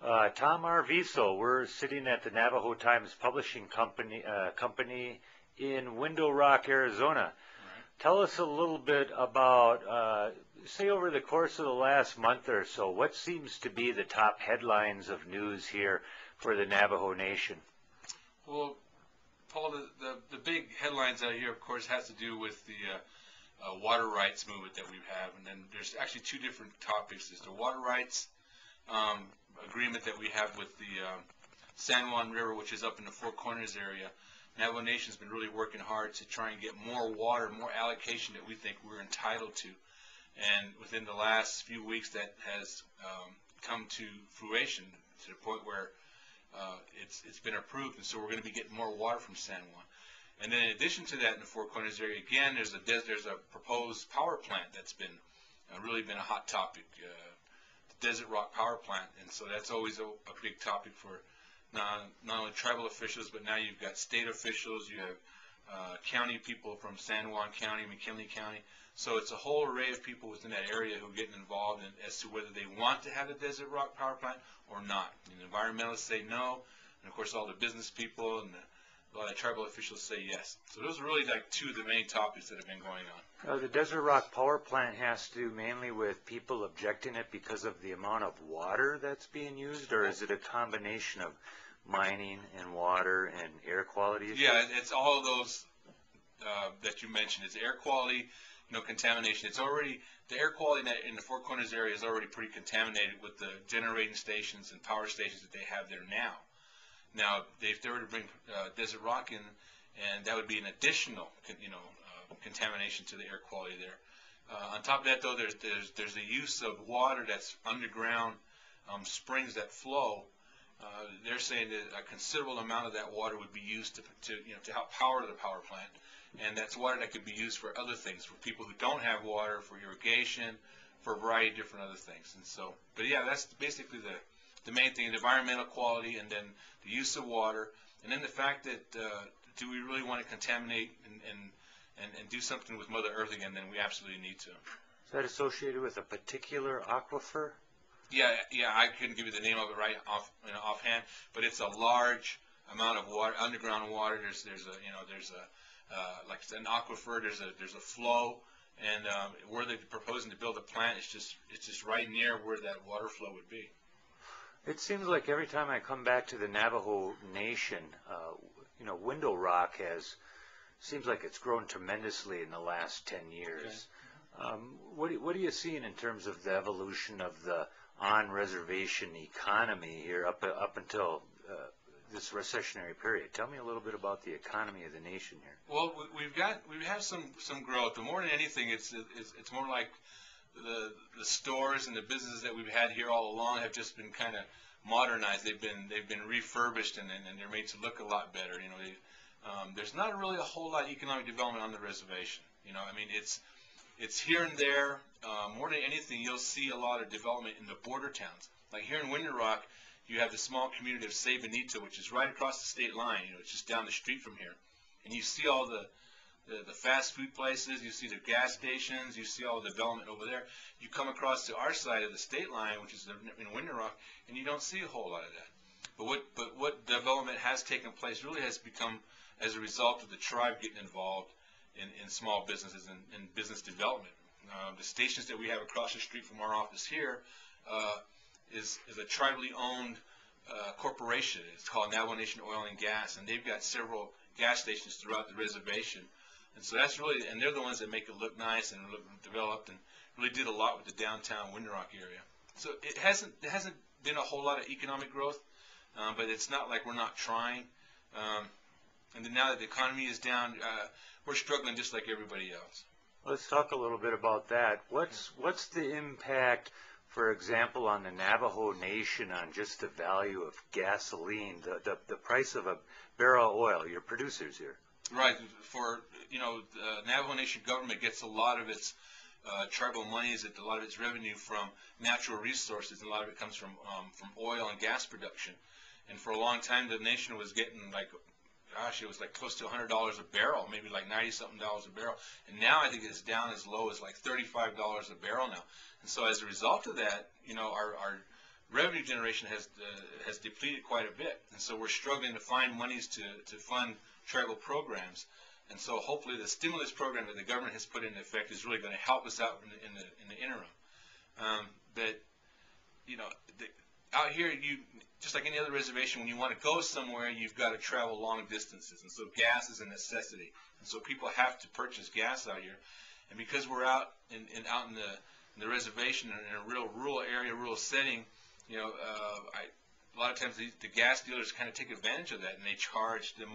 Tom Arviso. We're sitting at the Navajo Times publishing company in Window Rock, Arizona. Right. Tell us a little bit about, say over the course of the last month or so, what seems to be the top headlines of news here for the Navajo Nation? Well, Paul, the big headlines out here, of course, has to do with the water rights movement that we have. And then there's actually two different topics. There's the water rights agreement that we have with the San Juan River, which is up in the Four Corners area. Navajo Nation's been really working hard to try and get more water, more allocation that we think we're entitled to. And within the last few weeks, that has come to fruition to the point where it's been approved, and so we're going to be getting more water from San Juan. And then in addition to that, in the Four Corners area, again, there's a proposed power plant that's been really been a hot topic, the Desert Rock Power Plant, and so that's always a big topic for not only tribal officials, but now you've got state officials, you have county people from San Juan County, McKinley County. So it's a whole array of people within that area who are getting involved in, as to whether they want to have a Desert Rock Power Plant or not. And the environmentalists say no, and of course all the business people and a lot of tribal officials say yes. So those are really like two of the main topics that have been going on. The Desert Rock Power Plant has to do mainly with people objecting it because of the amount of water that's being used, or is it a combination of mining and water and air quality issues? Yeah, it's all of those that you mentioned. It's air quality, contamination. It's already, the air quality in the Four Corners area is already pretty contaminated with the generating stations and power stations that they have there now. Now, if they were to bring Desert Rock in, and that would be an additional, contamination to the air quality there. On top of that, though, there's the use of water that's underground springs that flow. They're saying that a considerable amount of that water would be used to help power the power plant, and that's water that could be used for other things, for people who don't have water, for irrigation, for a variety of different other things. And so, but yeah, that's basically the main thing: the environmental quality, and then the use of water, and then the fact that do we really want to contaminate and do something with Mother Earth again? Then we absolutely need to. Is that associated with a particular aquifer? Yeah, I couldn't give you the name of it right offhand, but it's a large amount of water, underground water. There's like an aquifer. There's a flow, and where they're proposing to build a plant, it's just right near where that water flow would be. It seems like every time I come back to the Navajo Nation, Window Rock seems like it's grown tremendously in the last 10 years. Okay. What are you seeing in terms of the evolution of the on-reservation economy here up until this recessionary period? Tell me a little bit about the economy of the nation here. Well, we've had some growth, but more than anything, it's more like the stores and the businesses that we've had here all along have just been kind of modernized. They've been refurbished, and they're made to look a lot better. There's not really a whole lot of economic development on the reservation. I mean, it's here and there. More than anything, you'll see a lot of development in the border towns. Like here in Window Rock, you have the small community of Say Benito, which is right across the state line. It's just down the street from here, and you see all the fast food places. You see the gas stations. You see all the development over there. You come across to our side of the state line, which is in Window Rock, and you don't see a whole lot of that. But what development has taken place really has become as a result of the tribe getting involved in small businesses and business development. The stations that we have across the street from our office here is a tribally owned corporation. It's called Navajo Nation Oil and Gas, and they've got several gas stations throughout the reservation. And so that's really, and they're the ones that make it look nice and look developed, and really did a lot with the downtown Window Rock area. So it hasn't been a whole lot of economic growth, but it's not like we're not trying. And then now that the economy is down, we're struggling just like everybody else. Let's talk a little bit about that. What's the impact, for example, on the Navajo Nation on just the value of gasoline, the price of a barrel of oil, your producers here? Right. For the Navajo Nation government gets a lot of its tribal monies, a lot of its revenue from natural resources, and a lot of it comes from oil and gas production. And for a long time, the nation was getting it was like close to $100 a barrel, maybe like $90-something a barrel. And now I think it's down as low as like $35 a barrel now. And so as a result of that, our revenue generation has depleted quite a bit, and so we're struggling to find monies to fund tribal programs. And so hopefully the stimulus program that the government has put into effect is really going to help us out in the interim. But you know, out here, just like any other reservation, when you want to go somewhere, you've got to travel long distances, and so gas is a necessity. And so people have to purchase gas out here. And because we're out in the reservation in a real rural area, rural setting, you know, a lot of times the gas dealers kind of take advantage of that, and they charge the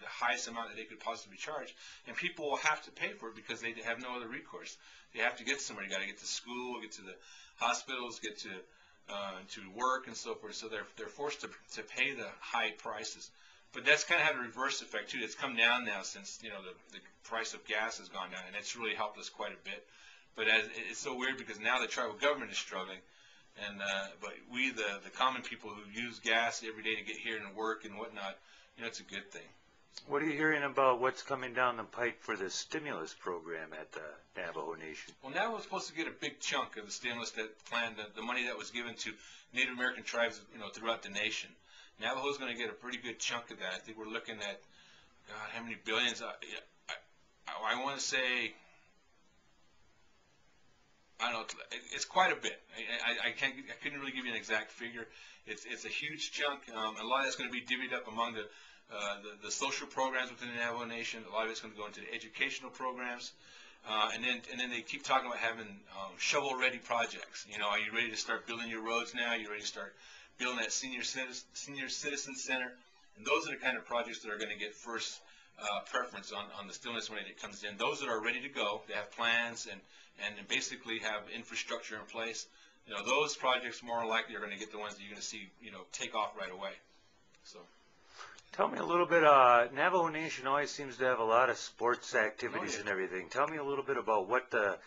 highest amount that they could possibly charge. And people will have to pay for it because they have no other recourse. They have to get somewhere. You got to get to school, get to the hospitals, get to work, and so forth. So they're forced to pay the high prices. But that's kind of had a reverse effect too. It's come down now since, you know, the price of gas has gone down, and it's really helped us quite a bit. But it's so weird because now the tribal government is struggling, and but we, the common people who use gas every day to get here and work and whatnot, you know, it's a good thing. What are you hearing about what's coming down the pike for the stimulus program at the Navajo Nation? Well, now we're supposed to get a big chunk of the stimulus the money that was given to Native American tribes, you know, throughout the nation. Navajo's going to get a pretty good chunk of that. I think we're looking at, God, how many billions? I want to say, I don't know, it's quite a bit. I couldn't really give you an exact figure. It's a huge chunk. A lot of that's going to be divvied up among the social programs within the Navajo Nation. A lot of it's going to go into the educational programs. And then they keep talking about having shovel-ready projects. You know, are you ready to start building your roads now? Are you ready to start building that senior citizen center? And those are the kind of projects that are going to get first preference on the stimulus money that comes in. Those that are ready to go, they have plans and basically have infrastructure in place. You know, those projects more likely are going to get the ones that you're going to see, you know, take off right away. So. Tell me a little bit, Navajo Nation always seems to have a lot of sports activities and everything. Tell me a little bit about what the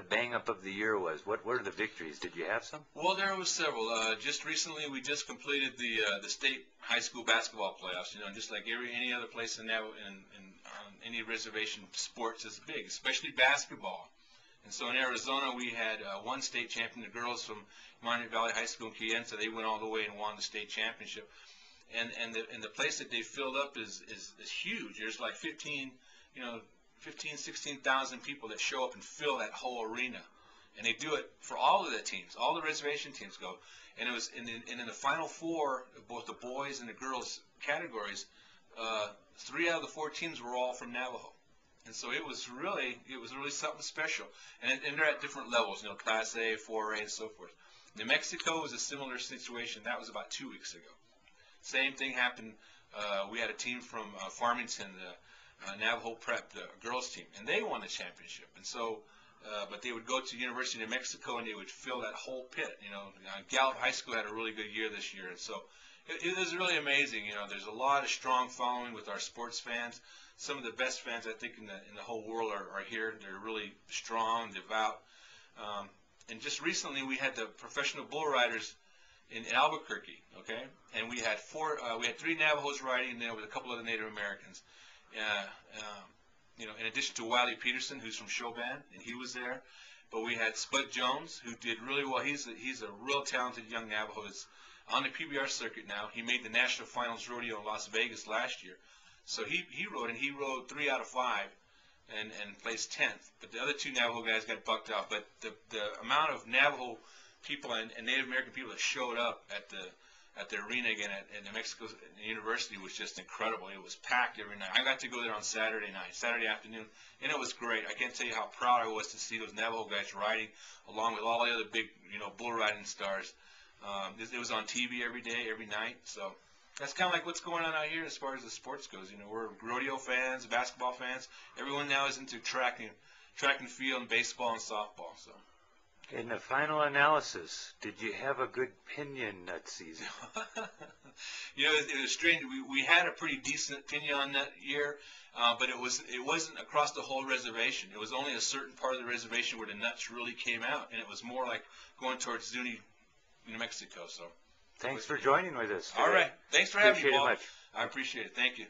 bang-up of the year was. What were the victories? Did you have some? Well, there was several. Just recently, we just completed the state high school basketball playoffs. You know, just like any other place in any reservation, sports is big, especially basketball. And so in Arizona, we had one state champion, the girls from Monument Valley High School in Kayenta. They went all the way and won the state championship. And the place that they filled up is huge. There's like 16,000 people that show up and fill that whole arena. And they do it for all of the teams. All the reservation teams go. And it was in the Final Four, both the boys and the girls categories, 3 out of the 4 teams were all from Navajo. And so it was really something special. And they're at different levels, you know, Class A, 4A, and so forth. New Mexico was a similar situation. That was about 2 weeks ago. Same thing happened. We had a team from Farmington, the Navajo Prep, the girls team, and they won the championship. And so, but they would go to University of New Mexico and they would fill that whole pit. You know, Gallup High School had a really good year this year, and so it was really amazing. You know, there's a lot of strong following with our sports fans. Some of the best fans I think in the whole world are here. They're really strong, devout. And just recently we had the professional bull riders in Albuquerque, okay, and we had 3 Navajos riding, and there was a couple of the Native Americans. You know, in addition to Wiley Peterson, who's from Chauvin, and he was there. But we had Spud Jones, who did really well. He's a real talented young Navajo. He's on the PBR circuit now. He made the National Finals Rodeo in Las Vegas last year. So he rode 3 out of 5 and placed 10th. But the other 2 Navajo guys got bucked off. But the amount of Navajo people and Native American people that showed up at the arena again at New Mexico University was just incredible. It was packed every night. I got to go there on Saturday afternoon, and it was great. I can't tell you how proud I was to see those Navajo guys riding along with all the other big, you know, bull riding stars. It was on TV every day, every night. So that's kind of like what's going on out here as far as the sports goes. You know, we're rodeo fans, basketball fans. Everyone now is into track and field, and baseball and softball. So. In the final analysis, did you have a good pinion that season? You know, it was strange. We had a pretty decent pinion on that year, but it wasn't across the whole reservation. It was only a certain part of the reservation where the nuts really came out, and it was more like going towards Zuni, New Mexico. So. Thanks for joining with us today. All right. Thanks for having me, Paul. Appreciate it much. I appreciate it. Thank you.